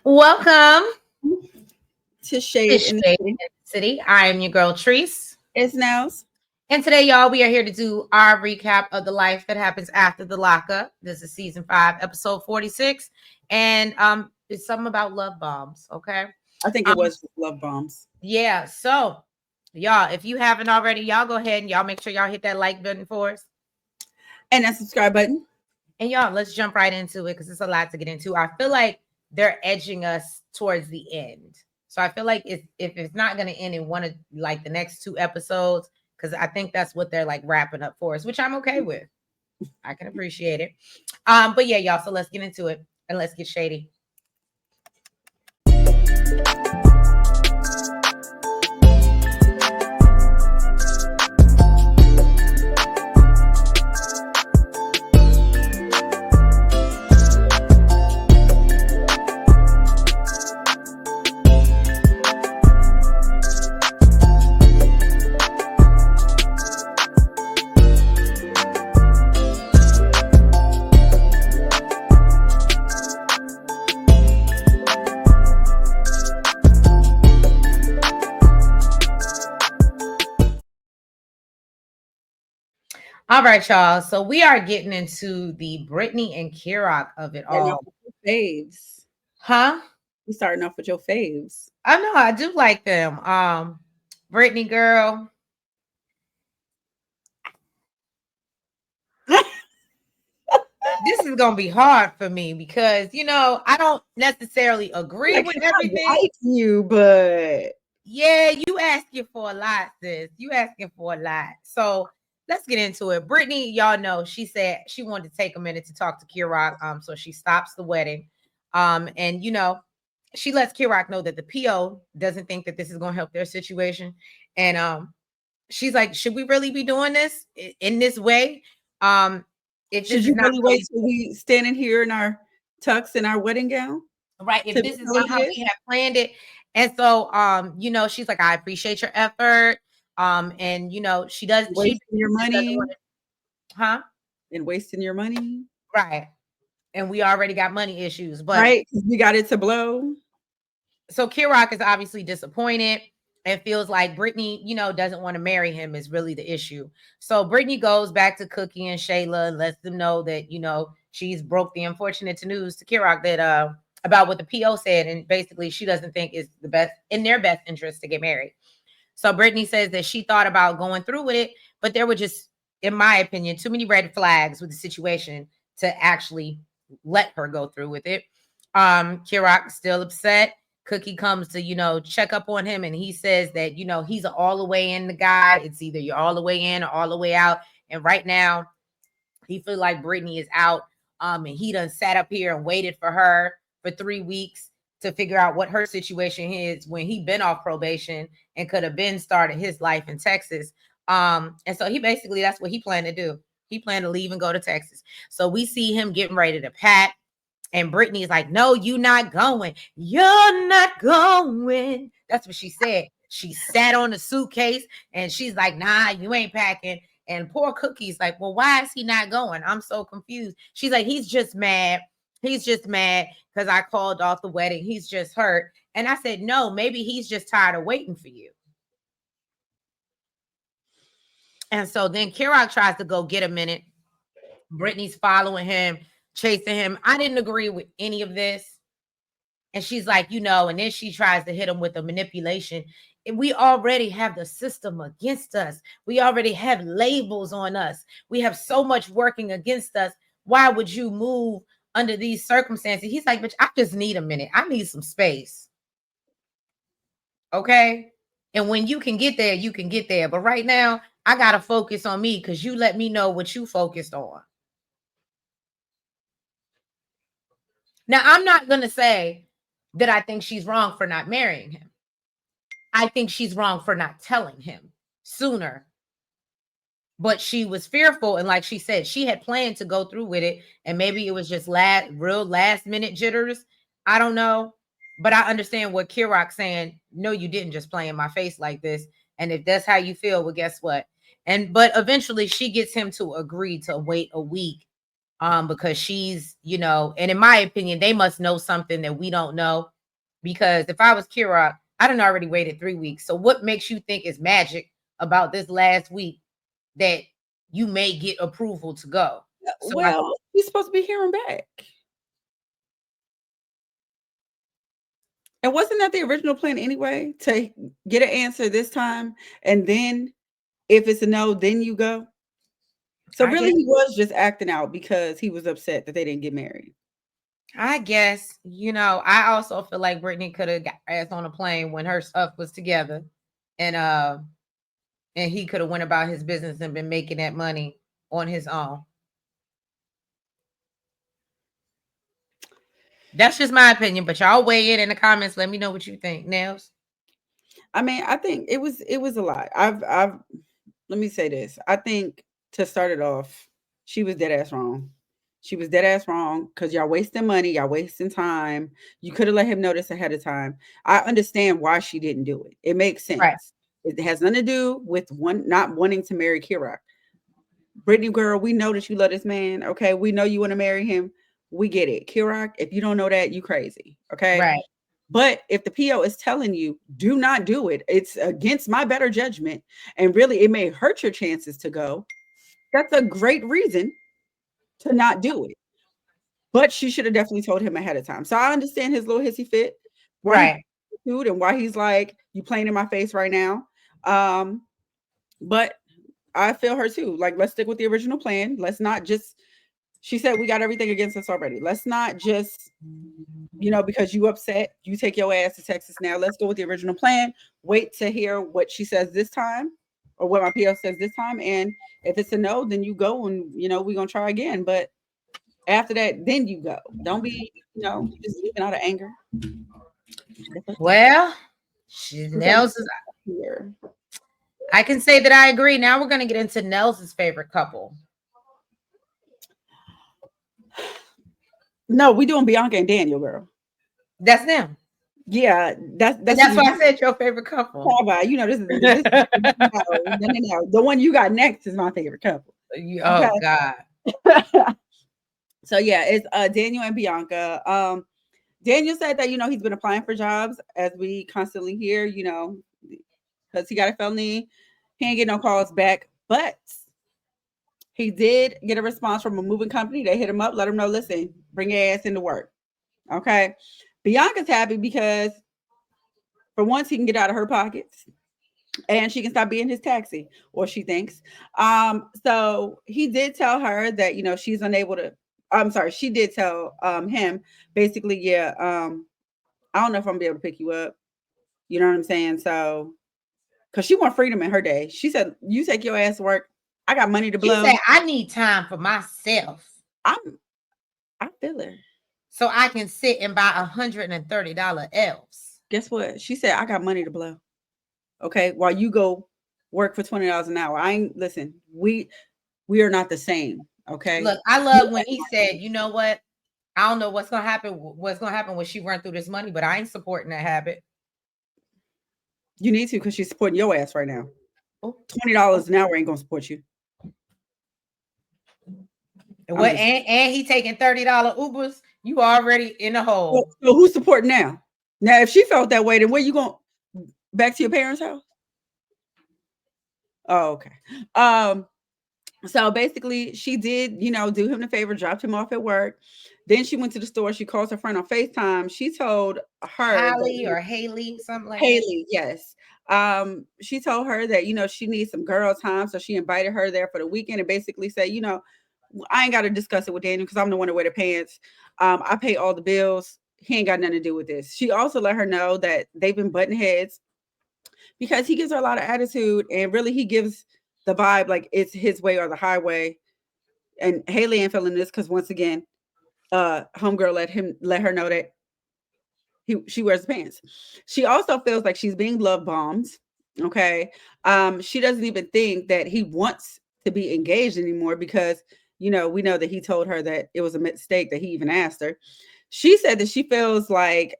Welcome to to Shade in the Shade City. in the City. I am your girl Treese. It's Nels. And today, y'all, we are here to do our recap of the life that happens after the lockup. This is season 5, episode 46. And it's something about love bombs, okay? I think Um, it was just Love Bombs. yeah, so y'all, if you haven't already, y'all go ahead and y'all make sure y'all hit that like button for us. And that subscribe button. And y'all, let's jump right into it because it's a lot to get into. I feel like they're edging us towards the end. So I feel like if it's not going to end in one of like the next 2 episodes, because I think that's what they're like wrapping up for us, which I'm okay with. I can appreciate it. But yeah, y'all. So let's get into it and let's get shady. All right, y'all. So we are getting into the Britney and Kerok of it Starting off all. with your faves. Huh? We starting off with your faves. I know I do like them. Britney girl, this is gonna be hard for me because I don't necessarily agree Like with I everything. like you, but Yeah, you asking for a lot, sis. You asking for a lot. So let's get into it. Brittany, y'all know she said she wanted to take a minute to talk to Kirok. So she stops the wedding. And she lets Kirok know that the PO doesn't think that this is gonna help their situation. And she's like, should we really be doing this in this way? If this should is you not really wait really till we standing here in our tux and our wedding gown right, if to be this is not telling how you we have planned it. And so she's like, I appreciate your effort. And she does this, she wasting your just doesn't money want to, huh? and wasting your money, Right. And we already got money issues. But right? Because we got it to blow. so Kirok is obviously disappointed and feels like Brittany, doesn't want to marry him is really the issue. So Brittany goes back to Cookie and Shayla and lets them know that, she's broke the unfortunate news to Kirok that about what the PO said. And basically she doesn't think it's the best in their best interest to get married. So Brittany says that she thought about going through with it, but there were just, in my opinion, too many red flags with the situation to actually let her go through with it. Kirok still upset. Cookie comes to, check up on him and he says that, he's an all the way in the guy. It's either you're all the way in or all the way out. And right now, he feel like Brittany is out. And he done sat up here and waited for her for 3 weeks to figure out what her situation is when he been off probation and could have been started his life in Texas. And so he basically that's what he planned to do. He planned to leave and go to Texas. So we see him getting ready to pack. And Brittany is like, no, you not going. You're not going. That's what she said. She sat on the suitcase and she's like, nah, you ain't packing. And poor Cookie's like, well, why is he not going? I'm so confused. She's like, he's just mad. He's just mad because I called off the wedding. He's just hurt. And I said, no, maybe he's just tired of waiting for you. And so then Kirok tries to go get a minute. Brittany's following him, chasing him. I didn't agree with any of this. And she's like, and then she tries to hit him with a manipulation. And we already have the system against us. We already have labels on us. We have so much working against us. Why would you move under these circumstances? He's like, bitch, I just need a minute. I need some space. Okay. And when you can get there, you can get there. But right now, I got to focus on me because you let me know what you focused on. Now, I'm not going to say that I think she's wrong for not marrying him. I think she's wrong for not telling him sooner. But she was fearful. And like she said, she had planned to go through with it. And maybe it was just real last minute jitters. I don't know. But I understand what Kirok's saying. No, you didn't just play in my face like this. And if that's how you feel, well, guess what? But eventually she gets him to agree to wait a week because she's, and in my opinion, they must know something that we don't know. Because if I was Kira, I done already waited 3 weeks. So what makes you think is magic about this last week that you may get approval to go? So Well, he's supposed to be hearing back. And wasn't that the original plan anyway? To get an answer this time, and then if it's a no, then you go. So I really, guess, he was just acting out because he was upset that they didn't get married. I also feel like Brittany could have got ass on a plane when her stuff was together, and he could have went about his business and been making that money on his own. That's just my opinion, but y'all weigh in the comments. Let me know what you think. Nails. I mean, I think it was a lot. I've let me say this. I think to start it off, she was dead ass wrong. She was dead ass wrong because y'all wasting money, y'all wasting time. You could have let him know this ahead of time. I understand why she didn't do it. It makes Right. sense. It has nothing to do with one not wanting to marry Kira. Brittany girl, we know that you love this man. Okay. We know you want to marry him. We get it. Kira, if you don't know that, you crazy. Okay. Right. But if the PO is telling you, do not do it, it's against my better judgment, and really it may hurt your chances to go, that's a great reason to not do it. But she should have definitely told him ahead of time. So I understand his little hissy fit, why he Right. food and why he's like, you playing in my face right now. But I feel her too. Like, let's stick with the original plan. Let's not just, she said we got everything against us already. Let's not just, because you upset, you take your ass to Texas now. Let's go with the original plan. Wait to hear what she says this time or what my PO says this time. And if it's a no, then you go and, we're going to try again. But after that, then you go. Don't be, just leaving out of anger. Well, Nels is, Here. I can say that I agree. Now we're going to get into Nels's favorite couple. No, we doing Bianca and Daniel, girl. That's them. Yeah, that's why I said your favorite couple. This is no. The one you got next is my favorite couple. Oh God. So yeah, it's Daniel and Bianca. Daniel said that he's been applying for jobs, as we constantly hear, because he got a felony. He ain't get no calls back, but he did get a response from a moving company. They hit him up, let him know, listen, bring your ass into work. Okay. Bianca's happy because for once he can get out of her pockets and she can stop being his taxi, or she thinks. So he did tell her that, she's unable to, I'm sorry, she did tell him basically, yeah, I don't know if I'm gonna be able to pick you up. You know what I'm saying? So, because she want freedom in her day. She said, you take your ass to work. I got money to blow. She said, I need time for myself. I feel her. So I can sit and buy $130 elves. Guess what? She said, I got money to blow. Okay. While you go work for $20 an hour. Listen, we are not the same. Okay. Look, I love when he said, you know what? I don't know what's gonna happen when she run through this money, but I ain't supporting that habit. You need to, because she's supporting your ass right now. $20 an hour ain't gonna support you. What? And he taking $30 Ubers. You already in the hole. So who's supporting now? Now, if she felt that way, then where you going? Back to your parents' house? Oh, okay. So basically, she did, do him the favor, dropped him off at work. Then she went to the store. She calls her friend on FaceTime. She told her Haley, something like Haley, yes. She told her that, she needs some girl time. So she invited her there for the weekend and basically said, I ain't got to discuss it with Daniel because I'm the one to wear the pants. I pay all the bills. He ain't got nothing to do with this. She also let her know that they've been butting heads because he gives her a lot of attitude, and really he gives the vibe like it's his way or the highway. And Haley ain't feeling this because once again, homegirl let her know that she wears the pants. She also feels like she's being love bombed. Okay. She doesn't even think that he wants to be engaged anymore because we know that he told her that it was a mistake that he even asked her. She said that she feels like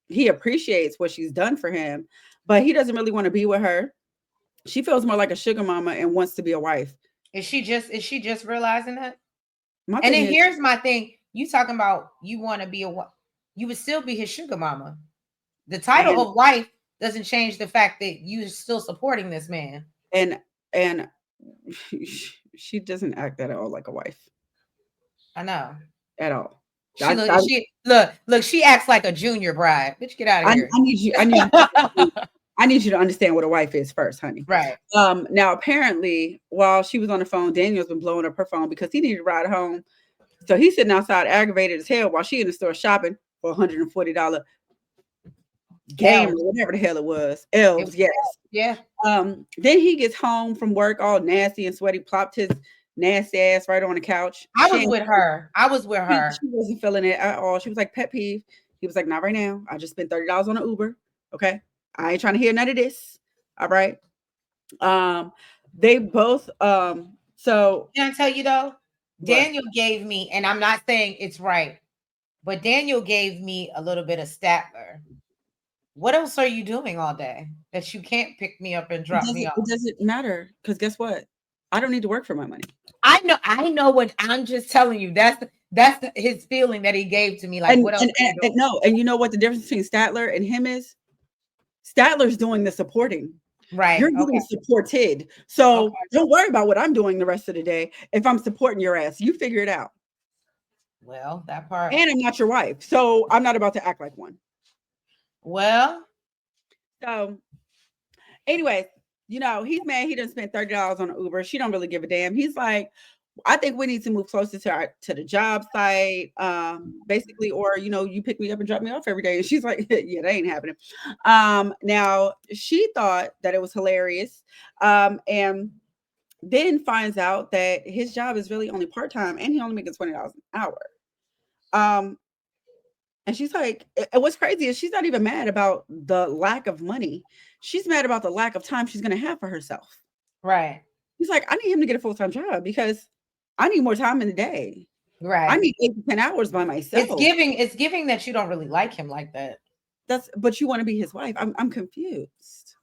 he appreciates what she's done for him, but he doesn't really want to be with her. She feels more like a sugar mama and wants to be a wife. Is she just realizing that? My And thing then is, here's my thing. You talking about you want to be you would still be his sugar mama. The title and of wife doesn't change the fact that you're still supporting this man. and and she doesn't act at all like a wife I know. at all. She look she look, she acts like a junior bride. Bitch, get out of I here. need you. I need you to understand what a wife is first, honey. Right. Now apparently, while she was on the phone, Daniel's been blowing up her phone because he needed to ride home. So he's sitting outside, aggravated as hell, while she in the store shopping for $140 game Elves. or whatever the hell it was. It Elves, was, yes. yeah. Then he gets home from work all nasty and sweaty, plopped his nasty ass right on the couch. I was with her. I was with her. She wasn't feeling it at all. She was like, pet peeve. He was like, not right now. I just spent $30 on an Uber. Okay. I ain't trying to hear none of this. All right. They both so Can I tell you though? what? Daniel gave me, and I'm not saying it's right, but Daniel gave me a little bit of Statler. What else are you doing all day that you can't pick me up and drop me off? It doesn't matter because guess what? I don't need to work for my money. I know what I'm just telling you. His feeling that he gave to me. Like, what else are you doing? No, and you know what the difference between Statler and him is? Statler's doing the supporting. Right. You're Okay. getting supported. So Okay. don't worry about what I'm doing the rest of the day. If I'm supporting your ass, you figure it out. Well, that part. And I'm not your wife. So I'm not about to act like one. Well, So anyways, he's mad he done spent $30 on an Uber. She don't really give a damn. He's like, I think we need to move closer to the job site, basically, or you pick me up and drop me off every day. And she's like, yeah, that ain't happening. Now she thought that it was hilarious, and then finds out that his job is really only part-time and he only making $20 an hour. And she's like, and what's crazy is she's not even mad about the lack of money. She's mad about the lack of time she's going to have for herself. right. He's like, I need him to get a full-time job because I need more time in the day. Right. I need 8 to 10 hours by myself. It's giving that you don't really like him like that. But you want to be his wife. I'm confused.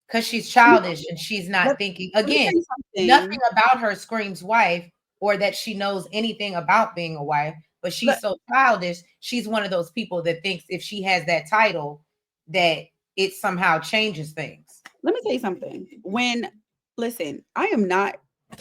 Because she's childish and she's not thinking. Again, nothing about her screams wife or that she knows anything about being a wife, but she's so childish. She's one of those people that thinks if she has that title, that it somehow changes things. Let me tell you something. Listen, I am not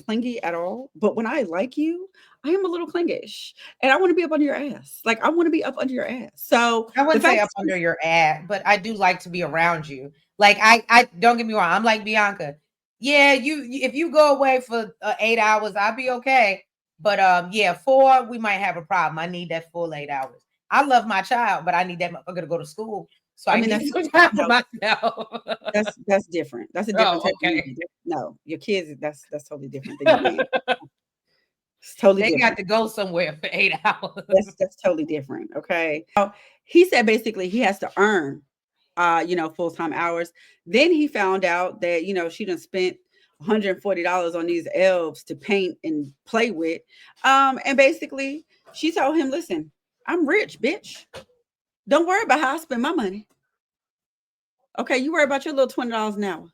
clingy at all, but when I like you, I am a little clingish and I want to be up under your ass. Like I want to be up under your ass. So I wouldn't say up under your ass, but I do like to be around you. Like I don't get me wrong. I'm like Bianca. Yeah, if you go away for 8 hours, I'll be okay. But yeah, 4 we might have a problem. I need that full 8 hours. I love my child, but I need that motherfucker to go to school. So I mean, that's some time for myself. That's different. That's a different type of no, your kids, that's totally different than your it's totally different. got to go somewhere for 8 hours. That's totally different. Okay. So he said basically he has to earn full-time hours. Then he found out that she done spent $140 on these elves to paint and play with. And basically she told him, listen, I'm rich, bitch. Don't worry about how I spend my money. Okay, you worry about your little $20 an hour.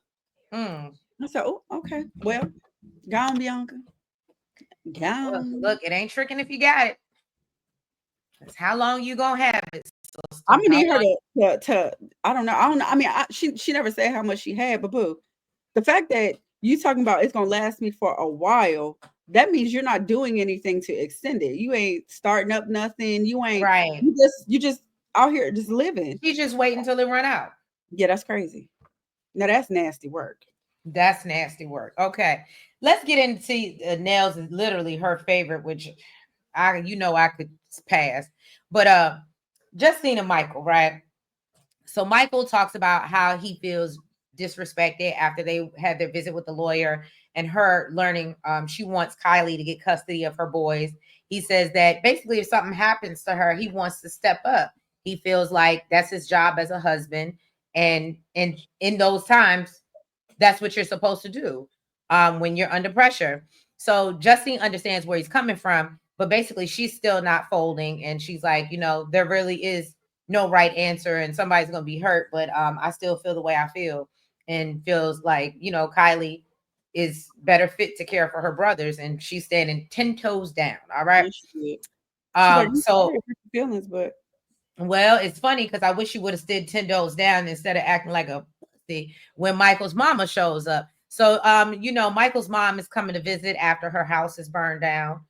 I said, oh, okay. Well, go on, Bianca. Go on. Look, it ain't tricking if you got it. That's how long you gonna have it. So I'm gonna need her to I don't know. I mean, she never said how much she had, but boo, the fact that you talking about it's gonna last me for a while, that means you're not doing anything to extend it. You ain't starting up nothing. You ain't right. You just out here just living. You just wait until it run out. Yeah, that's crazy. Now that's nasty work. That's nasty work. Okay, let's get into nails is literally her favorite, which I could pass. But Justine Michael, right? So Michael talks about how he feels disrespected after they had their visit with the lawyer and her learning she wants Kylie to get custody of her boys. He says that basically if something happens to her, he wants to step up. He feels like that's his job as a husband. And in those times, that's what you're supposed to do when you're under pressure. So Justine understands where he's coming from, but basically she's still not folding. And she's like, there really is no right answer and somebody's going to be hurt. But I still feel the way I feel and feels like, Kylie is better fit to care for her brothers, and she's standing 10 toes down. All right. Yeah, she did. She's like, "You sorry, So hurt your feelings, but well, it's funny because I wish you would have stood 10 toes down instead of acting like a pussy when Michael's mama shows up. So Michael's mom is coming to visit after her house is burned down.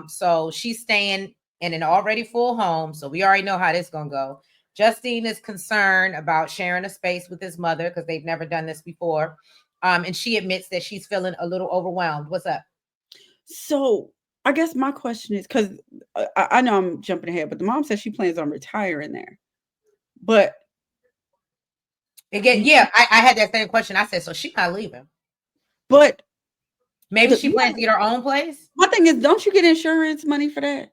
So she's staying in an already full home. So we already know how this gonna go. Justine is concerned about sharing a space with his mother because they've never done this before. And she admits that she's feeling a little overwhelmed. What's up? so I guess my question is because I know I'm jumping ahead, but the mom says she plans on retiring there. But Again, yeah, I had that same question. I said, so she's not leaving. but Maybe she plans to get her own place. my thing is, don't you get insurance money for that?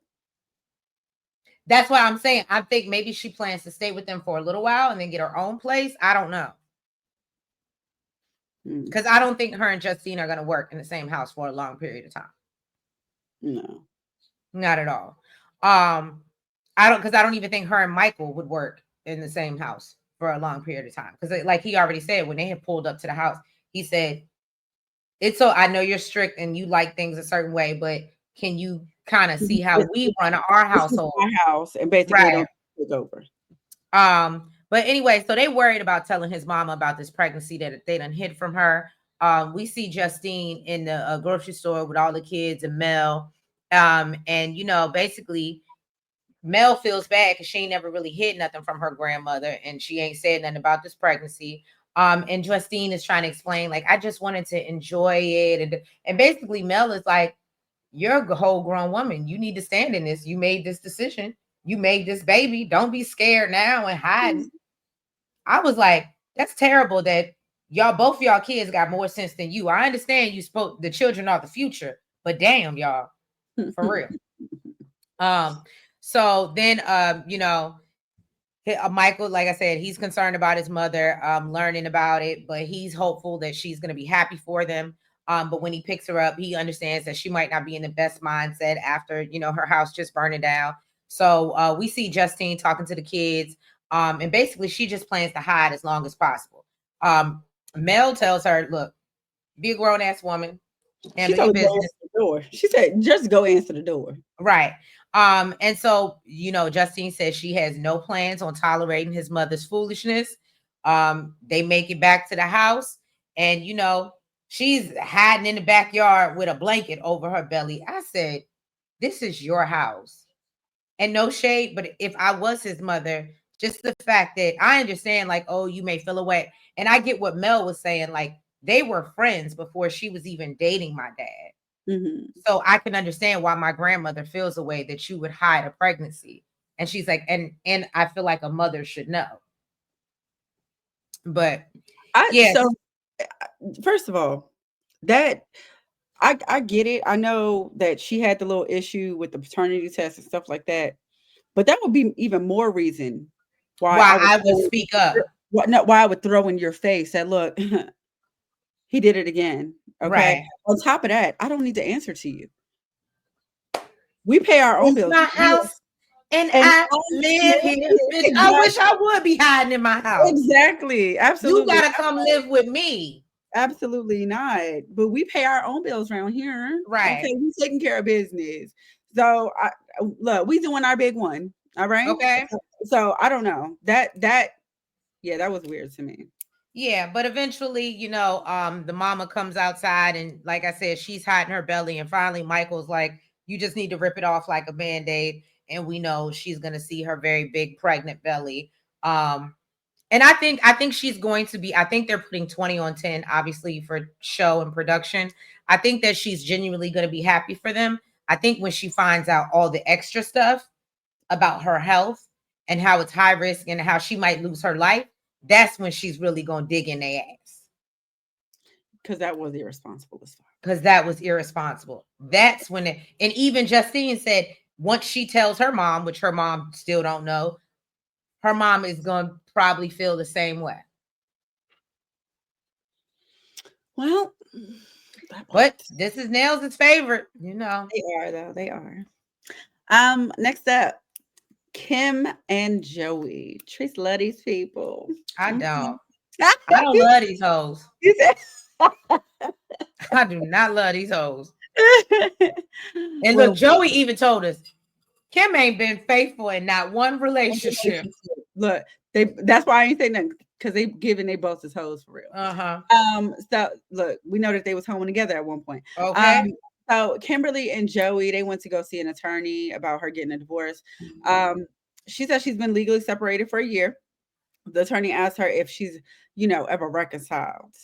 That's what I'm saying. I think maybe she plans to stay with them for a little while and then get her own place. I don't know. Because I don't think her and Justine are going to work in the same house for a long period of time. No. Not at all. I don't even think her and Michael would work in the same house for a long period of time. Because like he already said, when they had pulled up to the house, he said, I know you're strict and you like things a certain way, but can you kind of see how we run our household? Our house, and basically don't take over. But anyway, so they worried about telling his mama about this pregnancy that they done hid from her. We see Justine in the grocery store with all the kids and Mel. And basically Mel feels bad because she ain't never really hid nothing from her grandmother, and she ain't said nothing about this pregnancy. And Justine is trying to explain, like, I just wanted to enjoy it. And basically Mel is like, you're a whole grown woman. You need to stand in this. You made this decision. You made this baby. Don't be scared now and hiding. I was like, that's terrible that both of y'all kids got more sense than you. I understand the children are the future, but damn, y'all, for real. So then, Michael, like I said, he's concerned about his mother learning about it, but he's hopeful that she's going to be happy for them. But when he picks her up, he understands that she might not be in the best mindset after, her house just burning down. So we see Justine talking to the kids. And basically she just plans to hide as long as possible. Mel tells her, look, be a grown ass woman. Handle your business. The door. She said, just go answer the door. Right. And so, Justine says she has no plans on tolerating his mother's foolishness. They make it back to the house, and she's hiding in the backyard with a blanket over her belly. I said, this is your house. And no shade, but if I was his mother, just the fact that I understand, like, oh, you may feel away. And I get what Mel was saying, like, they were friends before she was even dating my dad. Mm-hmm. So I can understand why my grandmother feels a way that you would hide a pregnancy. And she's like, and I feel like a mother should know. But so first of all, that I get it. I know that she had the little issue with the paternity test and stuff like that, but that would be even more reason why I would speak up. Why I would throw in your face that, look, he did it again. Okay. Right. On top of that, I don't need to answer to you. We pay our own bills. My house, and I live here. Exactly. I wish I would be hiding in my house. Exactly. Absolutely. You gotta come live with me. Absolutely not. But we pay our own bills around here. Right. Okay. We're taking care of business. So look, we doing our big one. All right. Okay. So I don't know. That was weird to me. Yeah, but eventually, the mama comes outside, and like I said, she's hiding her belly, and finally Michael's like, you just need to rip it off like a Band-Aid. And we know she's gonna see her very big pregnant belly. And I think she's going to be, I think they're putting 20 on 10, obviously, for show and production. I think that she's genuinely gonna be happy for them. I think when she finds out all the extra stuff about her health and how it's high risk and how she might lose her life, that's when she's really gonna dig in their ass. Because that was irresponsible as fuck. Because that was irresponsible. That's when and even Justine said once she tells her mom, which her mom still don't know, her mom is gonna probably feel the same way. Well, but this is Nails' favorite, They are, though. They are. Next up, Kim and Joey. Trace love these people. I don't. I don't love these hoes. I do not love these hoes. And look, Well, Joey even told us Kim ain't been faithful in not one relationship. look, that's why I ain't saying nothing, because they giving they both as hoes for real. Uh-huh. So look, we know that they was home together at one point. Okay. So Kimberly and Joey, they went to go see an attorney about her getting a divorce. She said she's been legally separated for a year. The attorney asked her if she's, ever reconciled.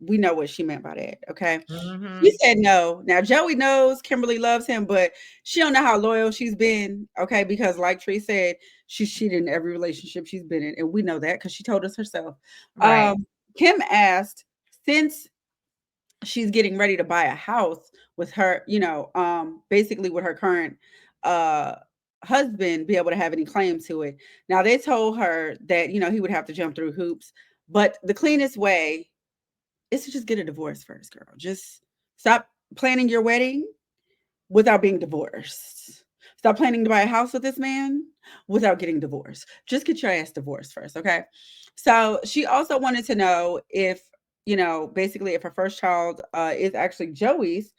We know what she meant by that. Okay. Mm-hmm. She said no. Now Joey knows Kimberly loves him, but she don't know how loyal she's been. Okay, because like Tree said, she's cheated in every relationship she's been in, and we know that because she told us herself. Right. Kim asked, since she's getting ready to buy a house with her, basically with her current uh husband, be able to have any claim to it. Now they told her that, he would have to jump through hoops, but the cleanest way is to just get a divorce first, girl. Just stop planning your wedding without being divorced. Stop planning to buy a house with this man without getting divorced. Just get your ass divorced first, okay? So she also wanted to know if, basically if her first child is actually Joey's,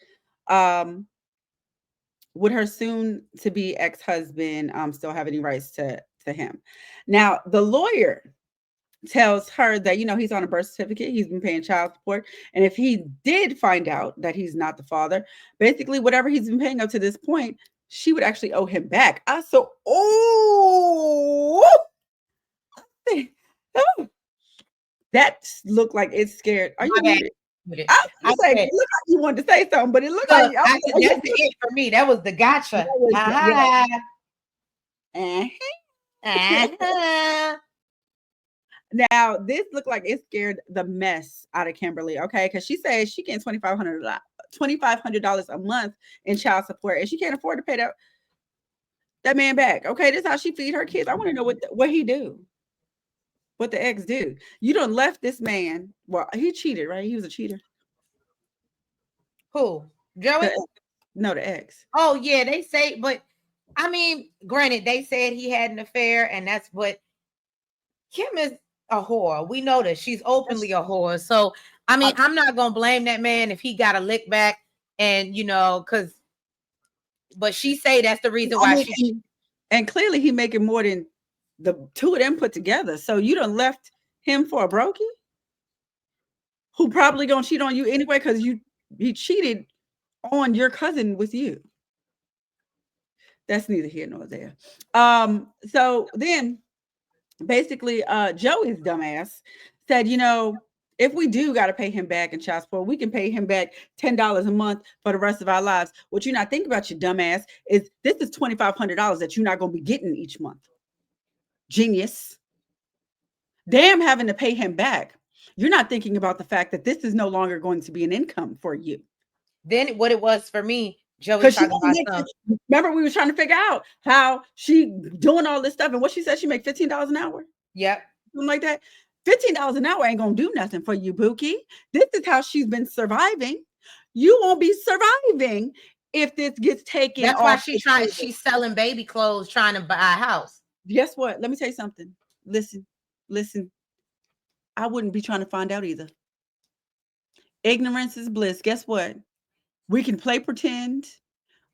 would her soon to be ex-husband still have any rights to him? Now, the lawyer tells her that, he's on a birth certificate, he's been paying child support, and if he did find out that he's not the father, basically whatever he's been paying up to this point, she would actually owe him back. I so that looked like it scared. Are you muted? I was like, said, look like you wanted to say something, but it looked look, like that's it for me. That was the gotcha. Yeah. Uh-huh. Now, this looked like it scared the mess out of Kimberly, okay? Because she says she getting $2,500 a month in child support, and she can't afford to pay that man back. Okay, this is how she feed her kids. I want to know what he do, what the ex do. You done left this man. Well, he cheated, right? He was a cheater. Who? Joey? No, the ex. Oh yeah, they say, but I mean, granted, they said he had an affair, and that's what Kim is a whore. We know that she's openly a whore. So I mean, I'm not gonna blame that man if he got a lick back, and but she say that's the reason why she. And clearly he making more than the two of them put together. So you done left him for a brokey who probably gonna cheat on you anyway because he cheated on your cousin with you. That's neither here nor there. So then basically Joey's dumbass said, if we do got to pay him back in child support, we can pay him back $10 a month for the rest of our lives. What you're not thinking about, your dumbass, is this is $2,500 that you're not going to be getting each month. Genius. Damn, having to pay him back. You're not thinking about the fact that this is no longer going to be an income for you. Then what it was for me, Joey talking about stuff. Remember, we were trying to figure out how she doing all this stuff, and what she said, she make $15 an hour. Yep, something like that. $15 an hour ain't gonna do nothing for you, Bookie. This is how she's been surviving. You won't be surviving if this gets taken. That's why she's selling baby clothes, trying to buy a house. Guess what? Let me tell you something. Listen. I wouldn't be trying to find out either. Ignorance is bliss. Guess what? We can play pretend.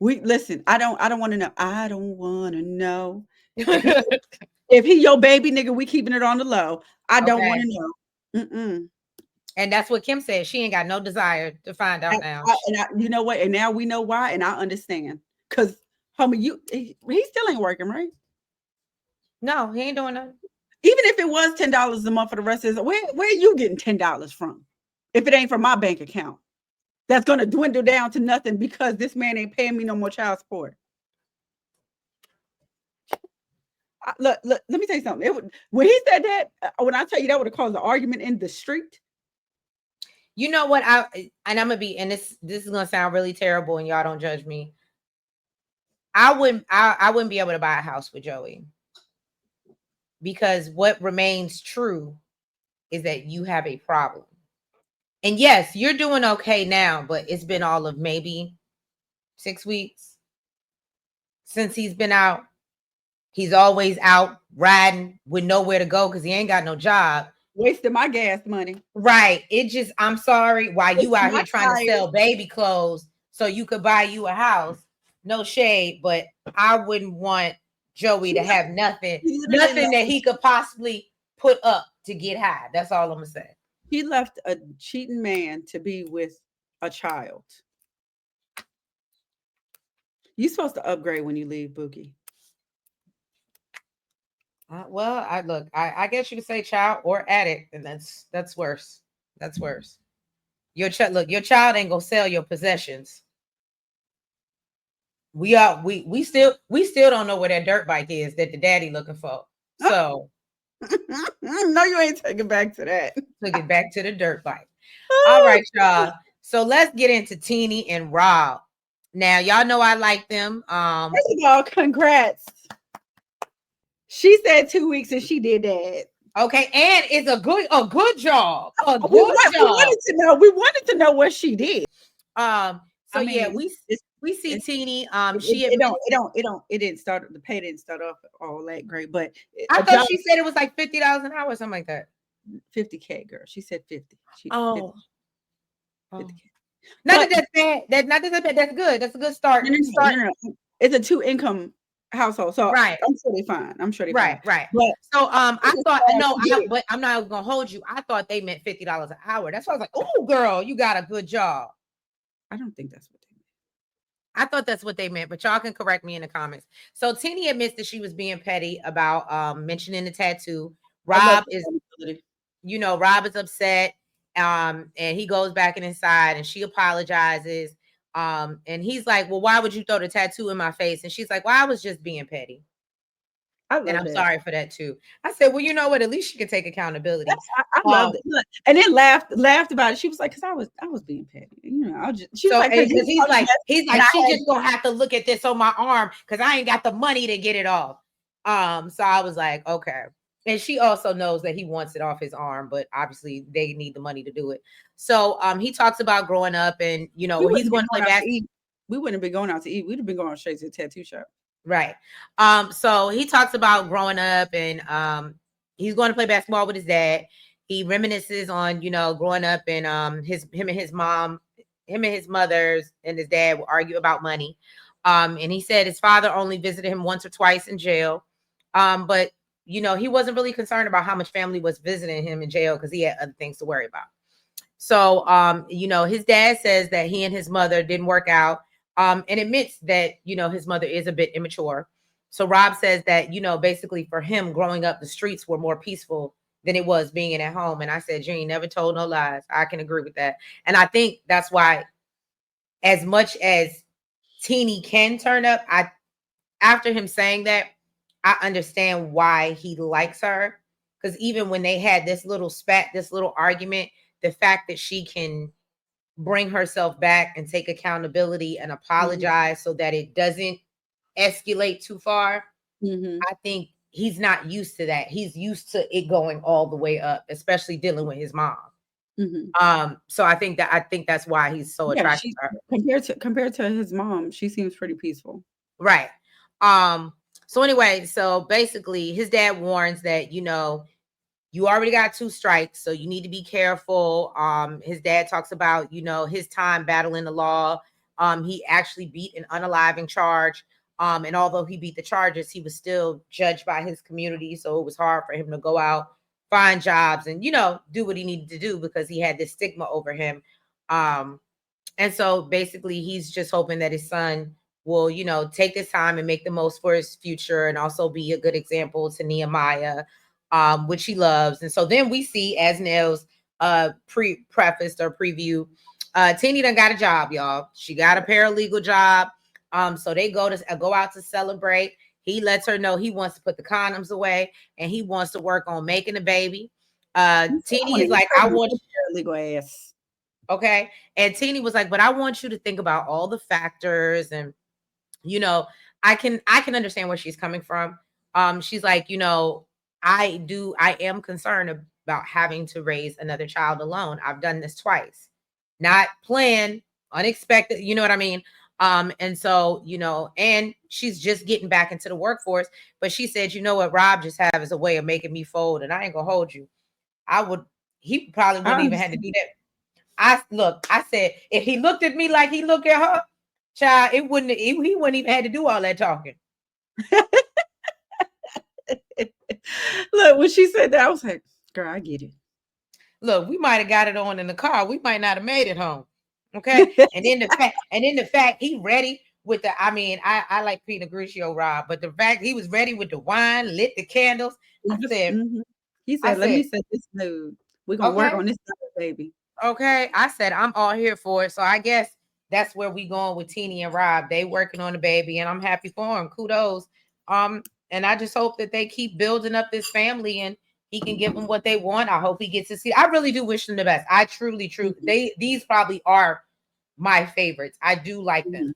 Listen. I don't want to know. I don't want to know. If he your baby nigga, we keeping it on the low. I don't want to know. Mm-mm. And that's what Kim said. She ain't got no desire to find out now. You know what? And now we know why, and I understand. Because, homie, he still ain't working, right? No, he ain't doing nothing. Even if it was $10 a month for the rest of his, where are you getting $10 from? If it ain't from my bank account, that's going to dwindle down to nothing because this man ain't paying me no more child support. Look, let me tell you something. When he said that, when I tell you that would have caused an argument in the street. You know what? I'm gonna be, and this is gonna sound really terrible, and y'all don't judge me. I wouldn't be able to buy a house with Joey, because what remains true is that you have a problem. And yes, you're doing okay now, but it's been all of maybe 6 weeks since he's been out. He's always out riding with nowhere to go because he ain't got no job. wasting my gas money. Right. It just, I'm sorry, while you Wasting out my here trying to tires. sell baby clothes so you could buy you a house. No shade, but I wouldn't want Joey to have nothing, He literally nothing that left, he could possibly put up to get high. That's all I'm gonna say. he left a cheating man to be with a child. You supposed to upgrade when you leave, Boogie. Well, I look, I guess you could say child or addict, and that's worse. That's worse. Your child, look, your child ain't gonna sell your possessions. We still don't know where that dirt bike is that the daddy looking for. So No, you ain't taking back to that. took it back to the dirt bike. All right, y'all. So let's get into Tennie and Rob. Now, y'all know I like them. First of all, congrats. She said 2 weeks and she did that. Okay, and it's a good job. A We, good we job. wanted to know. We wanted to know what she did. So I mean, yeah, we see Tennie. It didn't start. The pay didn't start off all that great, but I a thought job, she said it was like $50 an hour or something like that. 50K, girl. She said 50. She Oh, 50K. not But that that's bad. Not that that's bad. That's good. That's a good start. no. It's a 2-income household, so Right. I'm sure they're fine. I'm sure they're fine. Right. But So I thought did. but I'm not gonna hold you. I thought they meant $50 an hour. That's why I was like, oh girl, you got a good job. I don't think that's what they meant. I thought that's what they meant, but y'all can correct me in the comments. So Tennie admits that she was being petty about mentioning the tattoo. Rob is, Rob is upset. And he goes back inside and she apologizes. And he's like, well, why would you throw the tattoo in my face? And she's like, well, I was just being petty. And I'm sorry for that too. I said, well, you know what? At least she can take accountability. I loved it. Look, and then laughed about it. She was like, "Cause I was being petty, I just." She was like, "Because he's like, she had, just gonna have to look at this on my arm because I ain't got the money to get it off." So I was like, okay. And she also knows that he wants it off his arm, but obviously they need the money to do it. So he talks about growing up, and he's going to play basketball. We wouldn't have been going out to eat. We'd have been going straight to the tattoo shop. Right. So he talks about growing up and he's going to play basketball with his dad. He reminisces on, growing up and him and his mothers and his dad would argue about money. And he said his father only visited him once or twice in jail. But he wasn't really concerned about how much family was visiting him in jail because he had other things to worry about. So his dad says that he and his mother didn't work out. And admits that, his mother is a bit immature. So Rob says that, basically for him growing up, the streets were more peaceful than it was being in at home. And I said, you ain't never told no lies. I can agree with that. And I think that's why, as much as Tennie can turn up, after him saying that, I understand why he likes her. Because even when they had this little spat, this little argument, the fact that she can bring herself back and take accountability and apologize so that it doesn't escalate too far. I think he's not used to that. He's used to it going all the way up, especially dealing with his mom. So I think that's why he's so attracted to her. Compared to his mom, she seems pretty peaceful. Right. So anyway, so basically his dad warns that, you already got 2 strikes, so you need to be careful. His dad talks about, his time battling the law. He actually beat an unaliving charge. And although he beat the charges, he was still judged by his community. So it was hard for him to go out, find jobs, and, do what he needed to do because he had this stigma over him. And so basically he's just hoping that his son will, take this time and make the most for his future and also be a good example to Nehemiah, which he loves. And so then we see, as Nell's prefaced or preview, Tennie done got a job, y'all. She got a paralegal job. So they go out to celebrate. He lets her know he wants to put the condoms away and he wants to work on making a baby. Tennie is like, I want paralegal ass. Okay. And Tennie was like, but I want you to think about all the factors and, I can understand where she's coming from. She's like, I am concerned about having to raise another child alone. I've done this twice, not planned, unexpected. You know what I mean? And so, and she's just getting back into the workforce, but she said, what Rob just have is a way of making me fold and I ain't gonna hold you. I would. He probably I wouldn't even have to do understand. that. I said if he looked at me like he looked at her, child, it wouldn't. He wouldn't even had to do all that talking. Look, when she said that, I was like, girl, I get Look, we might have got it on in the car. We might not have made it home. Okay. it. And then the fact he ready with the I mean, I like Peter Grigio Rob, but the fact he was ready with the wine, lit the candles. I said, Mhm. He I said, let me said, set this mood. We're gonna work okay, on this baby. okay. I said, I'm all here for it. So I guess that's where we going with Teenie and Rob. They working on the baby, and I'm happy for him. Kudos. And I just hope that they keep building up this family and he can give them what they want. I hope he gets to see. I really do wish them the best. I truly, truly, Mhm, these probably are my favorites. I do like them. mhm.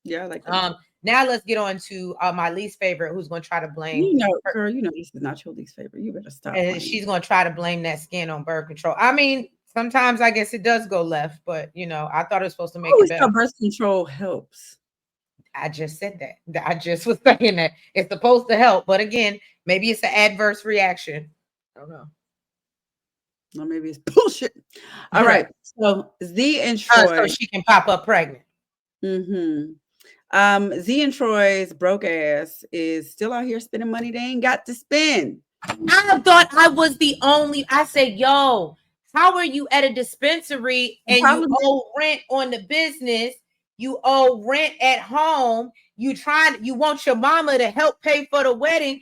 Yeah, I like them too. Now let's get on to my least favorite, who's going to try to blame You know, her. girl, you know this is not your least favorite. You better stop And playing. she's going to try to blame that skin on birth control. I mean, sometimes I guess it does go left, but I thought it was supposed to I make it always better. thought birth control helps. I just said that. I just was saying that it's supposed to help, but again, maybe it's an adverse reaction. I don't know. Or maybe it's bullshit. All right. Right. So Z and So Troy. she can pop up pregnant. Mm-hmm. Z and Troy's broke ass is still out here spending money they ain't got to spend. I thought I was the only. I said, "Yo, how are you at a dispensary The and you problem is, owe rent on the business? You owe rent at home. You want your mama to help pay for the wedding.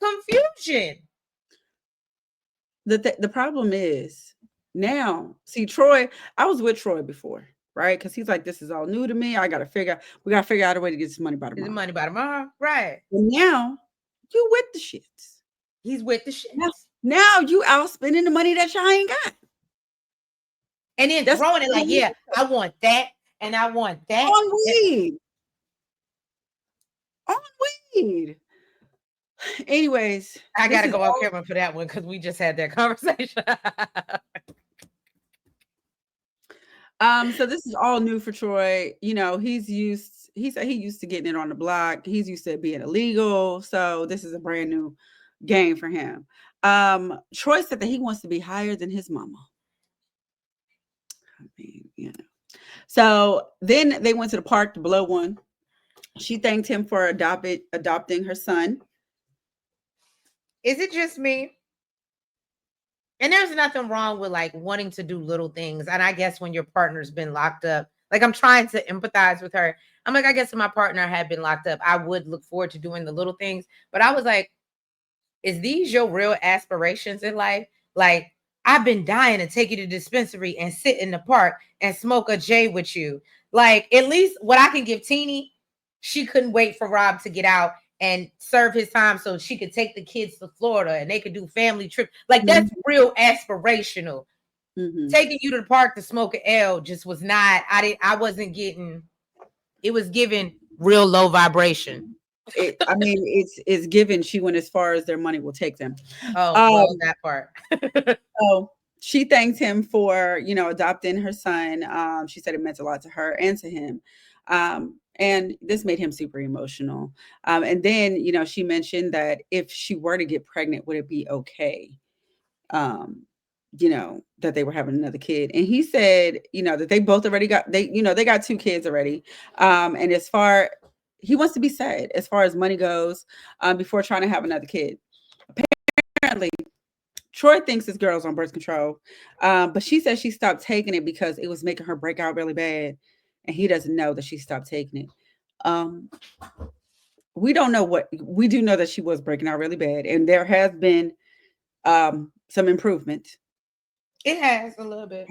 Confusion. the problem is now, see, Troy, I was with Troy before, right? Because he's like, this is all new to me. We gotta figure out a way to get this money by Is the tomorrow. money by tomorrow? Right. And now you with the shits. He's with the Now, shits. now you out spending the money that y'all ain't got. And then That's throwing it like, yeah, I want that and I want that. on weed. On weed. Anyways, I this gotta is go on all camera for that one because we just had that conversation. so this is all new for Troy. You know, he said he used to getting it on the block. He's used to it being illegal. So this is a brand new game for him. Troy said that he wants to be higher than his mama. I mean, So then they went to the park to blow one. She thanked him for adopting her son. Is it just me? And there's nothing wrong with like wanting to do little things. And I guess when your partner's been locked up, like I'm trying to empathize with her. I'm like, I guess if my partner had been locked up, I would look forward to doing the little things. But I was like, is these your real aspirations in life? Like, I've been dying to take you to the dispensary and sit in the park and smoke a J with you. Like, at least what I can give Teenie, she couldn't wait for Rob to get out and serve his time so she could take the kids to Florida and they could do family trips. Like, that's real aspirational. Mm-hmm. Taking you to the park to smoke an L just was not, I wasn't getting, it was giving real low vibration. I mean, it's given. She went as far as their money will take them. Oh, Um, well, that part. so she thanked him for adopting her son. She said it meant a lot to her and to him. And this made him super emotional. And then she mentioned that if she were to get pregnant, would it be okay? Um, that they were having another kid, and he said that they both already got they got two kids already. And as far he wants to be sad as far as money goes, before trying to have another kid. Apparently Troy thinks this girl's on birth control, but she says she stopped taking it because it was making her break out really bad, and he doesn't know that she stopped taking it. um we don't know what we do know, that she was breaking out really bad, and there has been some improvement It has a little bit.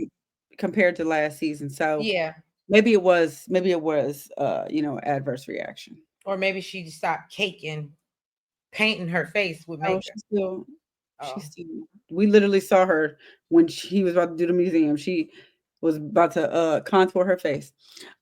compared to last season. So Yeah. maybe it was adverse reaction. Or maybe she just stopped caking, painting her face with Oh, makeup. she's Oh. still we literally saw her when he was about to do the museum. She was about to contour her face.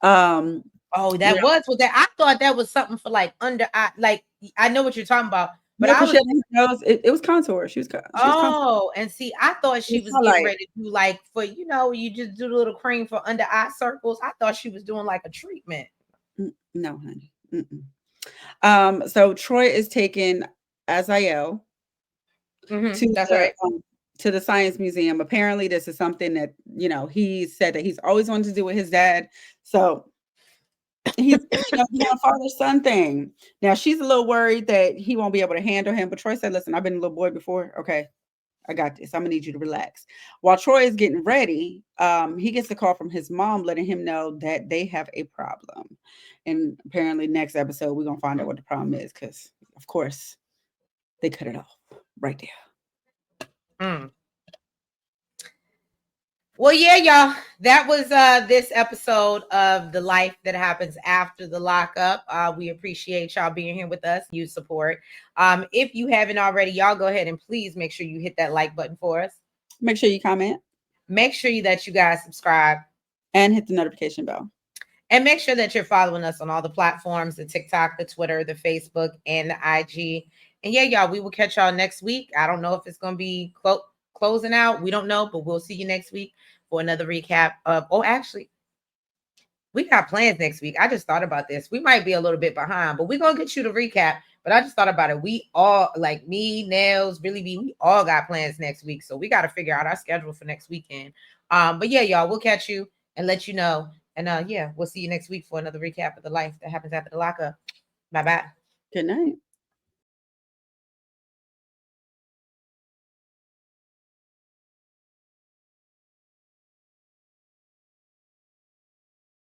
Um Oh, yeah, that was what that I thought that was something for like under eye. Like I know what you're talking about, but no, I because was she had her nose, it was contour. She was contour. oh, and see, I thought It she was was getting highlight. ready to do like for you just do the little cream for under eye circles. I thought she was doing like a treatment. No, honey. Mm-mm. So Troy is taking Azael to That's the right. to the science museum. Apparently, this is something that, he said that he's always wanted to do with his dad. So he's, doing a father-son thing. Now, she's a little worried that he won't be able to handle him. But Troy said, listen, I've been a little boy before. Okay, I got this. I'm gonna need you to relax. While Troy is getting ready, he gets a call from his mom letting him know that they have a problem. And apparently next episode, we're gonna find out what the problem is, because of course they cut it off right there. Mm. Well, yeah, y'all, that was this episode of The Life That Happens After the Lockup. We appreciate y'all being here with us. You support. If you haven't already, y'all go ahead and please make sure you hit that like button for us. Make sure you comment. Make sure that you guys subscribe. And hit the notification bell. And make sure that you're following us on all the platforms, the TikTok, the Twitter, the Facebook, and the IG. And yeah, y'all, we will catch y'all next week. I don't know if it's going to be closing out. We don't know, but we'll see you next week for another recap of, actually, we got plans next week. I just thought about this. We might be a little bit behind, but we're going to get you the recap. But I just thought about it. We all, like me, Nails, Really B, we all got plans next week. So we got to figure out our schedule for next weekend. But yeah, y'all, we'll catch you and let you know. And yeah, we'll see you next week for another recap of The Life That Happens After the Lockup. Bye-bye. Good night.